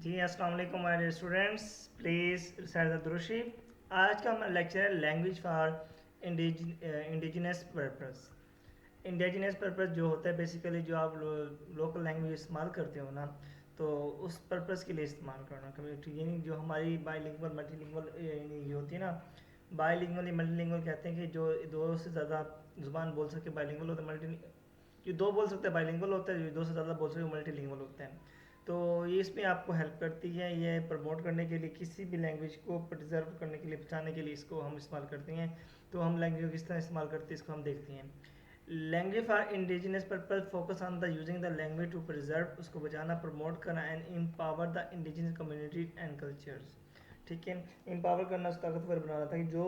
जी अस्सलाम वालेकुम my dear students, please reside the दुरुशी। आज का हमारा लेक्चर है language for indigenous purpose. Indigenous purpose जो होता है बेसिकली जो आप लोकल लैंग्वेज इस्तेमाल करते हो ना, तो उस पर्पस के लिए इस्तेमाल करना कम्युनिटी, यानी जो हमारी बाईलिंगुअल मल्टीलिंगुअल यानी ये होती है ना, बाईलिंगुअल या मल्टीलिंगुअल कहते हैं कि जो दो से ज़्यादा ज़ुबान बोल सके बाईलिंगुअल होता है। मल्टी जो दो बोल सकते हैं बाईलिंगुअल होता है, जो दो से ज़्यादा बोल सके मल्टीलिंगुअल होता है। तो ये इसमें आपको हेल्प करती है, ये प्रमोट करने के लिए, किसी भी लैंग्वेज को प्रिजर्व करने के लिए, बचाने के लिए इसको हम इस्तेमाल करते हैं। तो हम लैंग्वेज को किस तरह इस्तेमाल करते हैं इसको हम देखते हैं। Language for indigenous purpose focus on the using the language to preserve, उसको बचाना, प्रमोट करना and empower the indigenous community and cultures. ठीक है, एम्पावर करना, उस ताकतवर बनाना, ताकि जो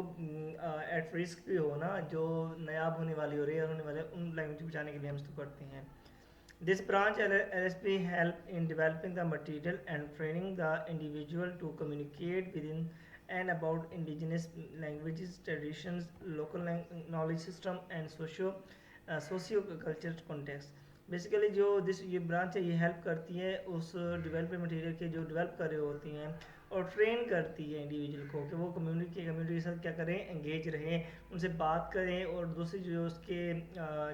एट रिस्क भी हो ना, जो नायाब होने वाली हो, रेयर होने वाले, उन लैंग्वेज को बचाने के लिए हम इसको करते हैं। This branch LSP help in developing the material and training the individual to communicate within and about indigenous languages, traditions, local knowledge system and socio cultural context. Basically जो दिस ये ब्रांच है ये हेल्प करती है उस development material के जो develop कर रहे होती हैं, और ट्रेन करती है इंडिविजुअल को कि वो कम्युनिटी के साथ क्या करें, एंगेज रहें, उनसे बात करें, और दूसरी जो उसके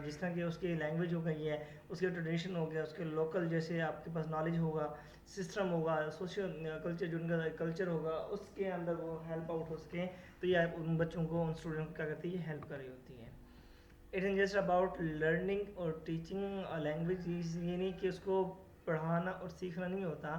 जिस तरह की उसकी लैंग्वेज हो गई है, उसके ट्रेडिशन हो गया, उसके लोकल जैसे आपके पास नॉलेज होगा, सिस्टम होगा, सोशल कल्चर जो उनका कल्चर होगा, उसके अंदर वो हेल्प आउट हो सके। तो ये उन बच्चों को, उन स्टूडेंट को क्या करती है, हेल्प कर रही होती है। It is just about learning और टीचिंग अ लैंग्वेज, ये नहीं कि उसको पढ़ाना और सीखना नहीं होता,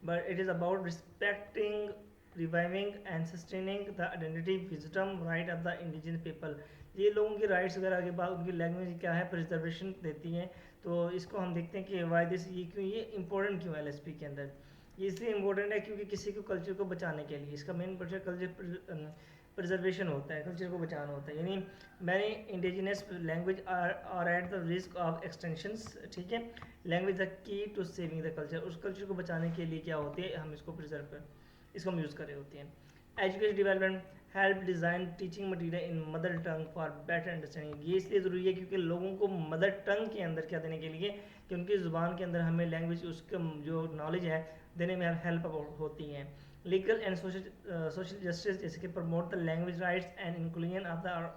but it is about respecting, reviving and sustaining the identity, wisdom, right of the indigenous people. ये लोगों की राइट्स वगैरह के बाद उनकी लैंग्वेज क्या है, प्रिजर्वेशन देती हैं। तो इसको हम देखते हैं कि वाई दिस, ये क्यों, ये इंपॉर्टेंट क्यों है एलएसपी के अंदर। ये इसलिए इंपॉर्टेंट है क्योंकि किसी को कल्चर को बचाने के लिए इसका मेन पर्पज कल्चर प्रिजर्वेशन होता है, कल्चर को बचाना होता है। यानी many indigenous language are at the risk of extensions. ठीक है, language the key to saving the culture, उस कल्चर को बचाने के लिए क्या होती है, हम इसको प्रिजर्व कर, इसको हम यूज़ कर रहे होते हैं। Education development help design teaching material in mother tongue for better understanding. ये इसलिए ज़रूरी है क्योंकि लोगों को मदर टंग के अंदर क्या देने के लिए, कि उनकी ज़ुबान के अंदर हमें लैंग्वेज, उसका जो नॉलेज है देने में हेल्प होती हैं। लीगल एंड सोशल जस्टिस, जैसे कि promote the language rights and inclusion of the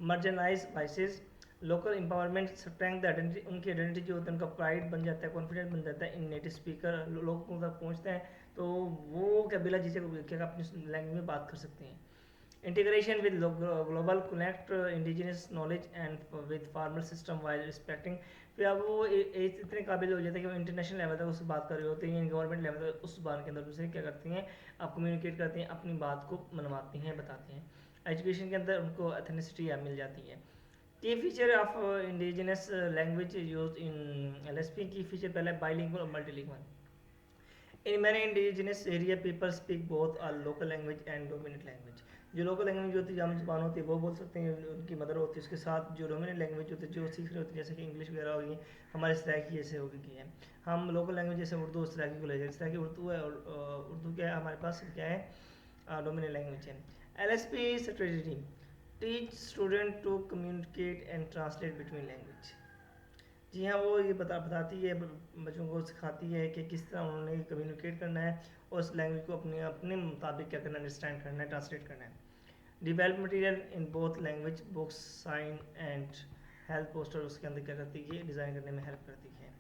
marginalise voices. Local empowerment strength the identity, उनकी आइडेंटिटी जो होता है, उनका प्राइड बन जाता है, कॉन्फिडेंस बन जाता है इन नेटिव स्पीकर, लोगों तक पहुँचते हैं, तो वो क्या बिला झिझक क्या अपनी लैंग्वेज में बात कर सकते हैं। Integration with global connect indigenous knowledge and with formal system while respecting. फिर अब वो इतने काबिल हो जाते हैं कि वो इंटरनेशनल लेवल तक उससे बात कर रहे होते हैं, गवर्नमेंट लेवल तक उस बात के अंदर उनसे क्या करती हैं, आप कम्युनिकेट करती हैं, अपनी बात को मनवाती हैं, बताती हैं। एजुकेशन के अंदर उनको एथेनिसिटी मिल जाती है। Key feature of indigenous language use in LSP key feature पहले बाइलिंगुअल और multilingual. In many indigenous area people speak both are local language and dominant language. जो लोकल लैंग्वेज होती है, हम जुबान होती है, वो बोल सकते हैं, उनकी मदर होती है, उसके साथ जो डोमिनेंट लैंग्वेज होती है, जो सीख रहे होते हैं, जैसे कि इंग्लिश वगैरह होगी, हमारे सराइकी जैसे होगी है। हम लोकल लैंग्वेज जैसे उर्दू, सराइकी को ले जाए, सराइकी उर्दू है, और उर्दू क्या है हमारे पास, क्या है, डोमिनेंट लैंग्वेज है। L S P strategy teach student to communicate and translate between language. जी हाँ, वो ये बताती है, बच्चों को सिखाती है कि किस तरह उन्होंने कम्युनिकेट करना है, और उस लैंग्वेज को अपने अपने मुताबिक क्या करना है, अंडरस्टैंड करना है, ट्रांसलेट करना है। Develop material in both language, books, sign and help poster, उसके अंदर क्या करती है, डिज़ाइन करने में हेल्प करती है।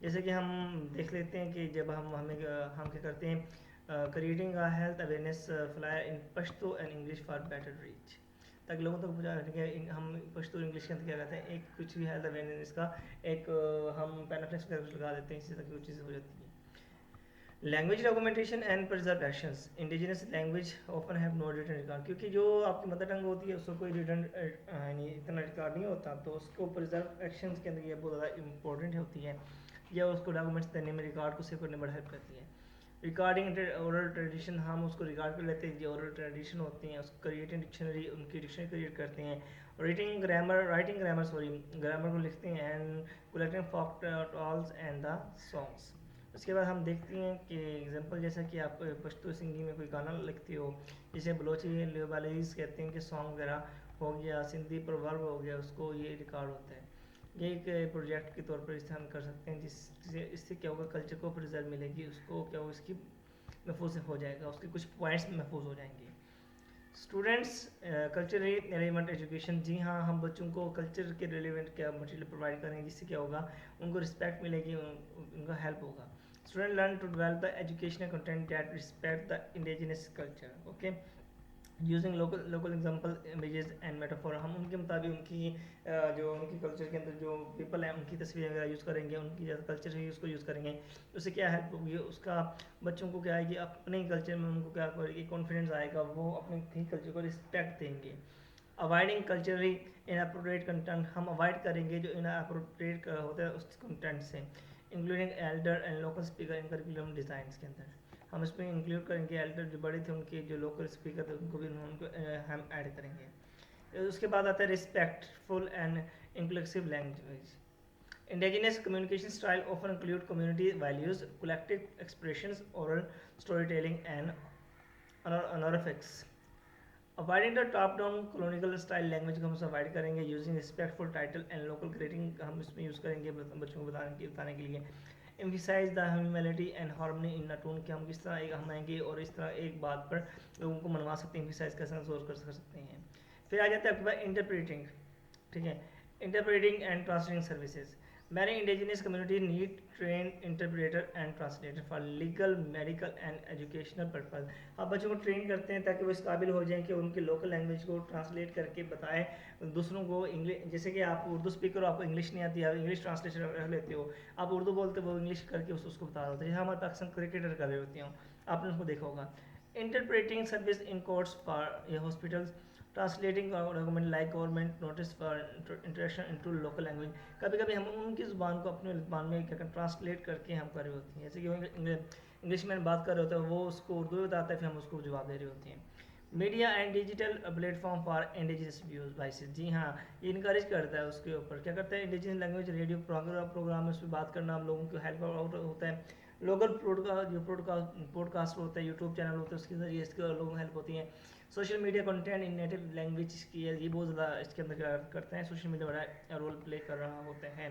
जैसे कि हम देख लेते हैं कि जब हम क्या करते हैं, creating a health awareness flyer in Pashto and English for better reach, ताकि लोगों तक पहुँचा सकें। हम पश्तो इंग्लिश के अंदर क्या करते हैं, एक कुछ भी हेल्थ अवेयरनेस का एक हम पैनाफ्लेक्स वगैरह कुछ लगा देते हैं, इससे तक कुछ चीज़ें हो जाती हैं। Language documentation and preservations indigenous language often have no written record, क्योंकि जो आपकी मदर टंग होती है उसको कोई रिटन यानी इतना रिकॉर्ड नहीं होता, तो उसको प्रिजर्वेशन के अंदर ये बहुत ज़्यादा इंपॉर्टेंट होती है, या उसको डॉक्यूमेंट्स देने में, रिकॉर्ड को सेव करने में हेल्प करती है। रिकॉर्डिंग ओरल ट्रेडिशन, हम उसको रिकॉर्ड कर लेते हैं, जो ओरल ट्रेडिशन होती हैं, उसको क्रिएटिंग डिक्शनरी, उनकी डिक्शनरी क्रिएट करते हैं। राइटिंग ग्रामर सॉरी ग्रामर को लिखते हैं, and collecting folk tales and the songs. उसके बाद हम देखते हैं कि एग्जांपल, जैसा कि आप पश्तो सिंगी में कोई गाना लिखते हो, जैसे बलोची लेबालीज कहते हैं कि सॉन्ग वगैरह हो गया, सिंधी प्रोवर्ब हो गया, उसको ये रिकॉर्ड होता है। ये एक प्रोजेक्ट के तौर पर इसे हम कर सकते हैं, जिससे इससे क्या होगा, कल्चर को प्रिजर्व मिलेगी, उसको क्या होगा, इसकी महफूज हो जाएगा, उसके कुछ पॉइंट्स महफूज हो जाएंगे। स्टूडेंट्स कल्चरली रेलिवेंट एजुकेशन, जी हाँ, हम बच्चों को कल्चर के रेलिवेंट क्या मटेरियल प्रोवाइड करेंगे, जिससे क्या होगा, उनको रिस्पेक्ट मिलेगी, उनका हेल्प होगा। Student learn to develop the educational content that respect the indigenous culture. Okay, using local example images and metaphor, हम उनके मुताबिक उनकी जो उनकी कल्चर के अंदर जो पीपल हैं उनकी तस्वीरें वगैरह यूज़ करेंगे, उनकी जैसा कल्चर है उसको यूज़ करेंगे। उससे क्या हेल्प होगी, उसका बच्चों को क्या है कि अपने कल्चर में उनको क्या करेगी, कॉन्फिडेंस आएगा, वो अपने ही कल्चर को रिस्पेक्ट देंगे। अवॉइडिंग कल्चरली इनअप्रोप्रिएट कंटेंट, हम अवॉइड करेंगे जो इनअप्रोप्रिएट होता है उस कंटेंट से, including Elder and local speaker in curriculum design के अंदर। हम इसमें इंक्लूड करेंगे एल्डर जो बड़े थे उनके जो लोकल स्पीकर थे उनको भी उनको हम ऐड करेंगे। उसके बाद आता है respectful and inclusive language. Indigenous communication style often include community values, collective expressions, oral story telling and honorifics. Avoiding the top down colonial style language को हम अवॉइड करेंगे। Using respectful title and local greeting हम इसमें use करेंगे बच्चों को बताने के लिए। Emphasize the humanity and harmony in a tone, कि हम किस तरह एक हम आएंगे और इस तरह एक बात पर लोगों को मनवा सकते हैं, एम्फिसाइज कैसे जोर कर सकते हैं। फिर आ जाता है आपके पास इंटरप्रेटिंग, ठीक है, interpreting and translating services. Many indigenous community need train interpreter and translator for legal, medical and educational purpose. आप बच्चों को ट्रेन करते हैं ताकि वो इस काबिल हो जाएं कि उनकी लोकल लैंग्वेज को ट्रांसलेट करके बताएं दूसरों को इंग्लिश। जैसे कि आप उर्दू स्पीकर हो, आपको इंग्लिश नहीं आती, आप इंग्लिश ट्रांसलेशन रख लेते हो, आप उर्दू बोलते हो, वो इंग्लिश करके उसको बता रहे होते हैं। हमारे पाकिस्तान क्रिकेटर कर रहे होते हैं, आपने उसको देखा होगा। Interpreting service in courts for hospitals, translating document like government notice for interaction into local language. कभी कभी हम उनकी ज़ुबान को अपनी ज़ुबान में क्या ट्रांसलेट करके हम कर रहे होते हैं, जैसे कि वो इंग्लिश में बात कर रहे होते हैं, वो उसको उर्दू में बताता है, फिर हम उसको जवाब दे रहे होते हैं। Media and digital platform for indigenous views voices, जी हाँ, ये इनकरेज करता है, उसके ऊपर क्या करता है, इंडिजिनस लैंग्वेज रेडियो प्रोग्राम उस पर बात करना, हम लोगों को हेल्प आउट होता है। लोकल पॉडकास्ट होता है, यूट्यूब चैनल होता है, उसके जरिए इसके लोगों को हेल्प होती है। Social media content in native language की है, ये बहुत ज़्यादा इसके अंदर करते हैं, सोशल मीडिया बड़ा रोल प्ले कर रहा होते हैं।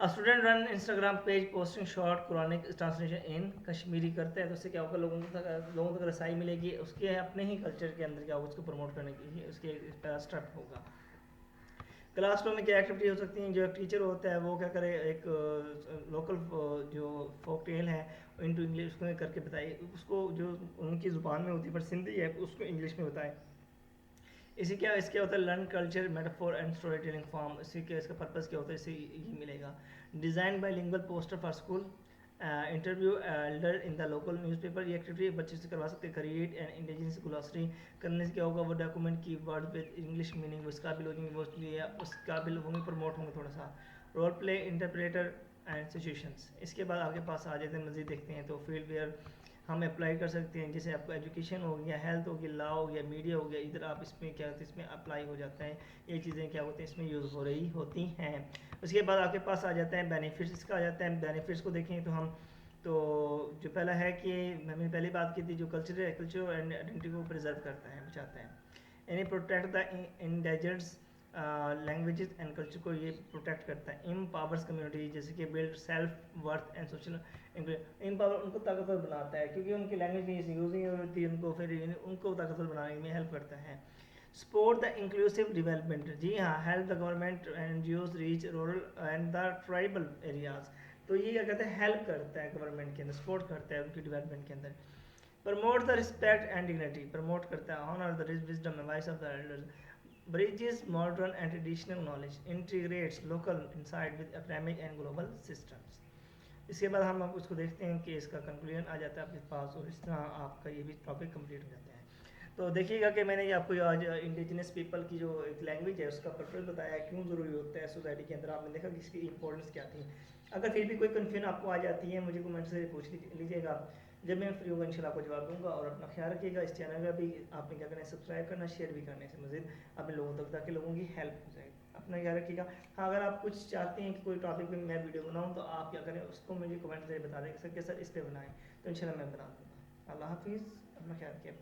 Student run Instagram page posting short Quranic translation in Kashmiri करते हैं, तो उससे क्या होगा, लोगों तक रसाई मिलेगी, उसके अपने ही कल्चर के अंदर क्या होगा, उसको प्रमोट करने की उसके स्टेप होगा। क्लासरूम में क्या एक्टिविटी हो सकती हैं, जो एक टीचर होता है वो क्या करे, एक लोकल जो फोक टेल है इनटू इंग्लिश उसको करके बताए, उसको जो उनकी ज़ुबान में होती है पर सिंधी है उसको इंग्लिश में बताए। इसके होता है learn culture metaphor and story telling form, इसी के इसका पर्पस क्या होता है, इससे ये मिलेगा। Design by lingual poster for school, interview Elder in the local newspaper, ये एक्टिविटी बच्चे से करवा सकते हैं। क्रिएट एंड इंडिजिनस ग्लॉसरी करने से क्या होगा, वो डॉक्यूमेंट की वर्ड विद इंग्लिश मीनिंग उस काबिल हो जाएंगे, वो इसलिए उस काबिल होंगे, प्रमोट होंगे थोड़ा सा। Role play interpreter and situations, इसके बाद आपके पास आ जाते हैं मज़ीद देखते हैं, तो फील्ड वेयर हम अप्लाई कर सकते हैं, जैसे आपका एजुकेशन हो गया, हेल्थ हो गया, लॉ हो गया, मीडिया हो गया, इधर आप इसमें क्या होता है, इसमें अप्लाई हो जाता है, ये चीज़ें क्या होती हैं इसमें यूज़ हो रही होती हैं। उसके बाद आपके पास आ जाता है बेनिफिट्स, इसका आ जाता है बेनिफिट्स को देखें तो हम तो जो पहला है कि मैंने पहली बात की थी, जो कल्चर एंड आइडेंटिटी को प्रिजर्व करता है, बचाता है। यानी protect the endangered languages and culture को ये प्रोटेक्ट करता है। एम्पावर्स कम्युनिटी, जैसे कि build self worth and social empower, उनको ताकतवर बनाता है क्योंकि उनकी लैंग्वेज नहीं यूज नहीं होती, उनको फिर उनको ताकतवर बनाने में हेल्प करता है। सपोर्ट द इंक्लूसिव डेवलपमेंट, जी हाँ, help the government N G Os reach rural and the tribal areas, तो ये क्या कहते हैं, हेल्प करता है गवर्नमेंट के अंदर, सपोर्ट करता है उनकी डेवलपमेंट के अंदर। Promote the respect and dignity, promote करता है honour the wisdom and voice of the elders, bridges modern and traditional knowledge, integrates local insight with academic and global systems। इसके बाद हम उसको देखते हैं कि इसका कंक्लूजन आ जाता है आपके पास, और इस तरह आपका ये भी टॉपिक कंप्लीट हो जाता है। तो देखिएगा कि मैंने आपको आज इंडिजिनस पीपल की जो एक लैंग्वेज है उसका पर्पज बताया, क्यों ज़रूरी होता है सोसाइटी के अंदर, आपने देखा कि इसकी इंपॉर्टेंस क्या थी। अगर फिर भी कोई कन्फ्यूजन आपको आ जाती है, मुझे कमेंट से पूछ लीजिएगा, जब मैं फ्री होगा इंशाल्लाह आपको जवाब दूंगा। और अपना ख्याल रखिएगा, इस चैनल का भी आपने क्या करना है, सब्सक्राइब करना, शेयर भी करने से मज़ीद अपने लोगों तक, ताकि लोगों की हेल्प हो जाए। अपना ख्याल रखिएगा। हाँ, अगर आप कुछ चाहते हैं कि कोई टॉपिक पे मैं वीडियो बनाऊँ तो आप क्या करें, उसको मुझे कमेंट से बता दें कि सर इस पर बनाएं, तो इंशाल्लाह मैं बना दूँगा। अल्लाह हाफिज़, अपना ख्याल रखिए।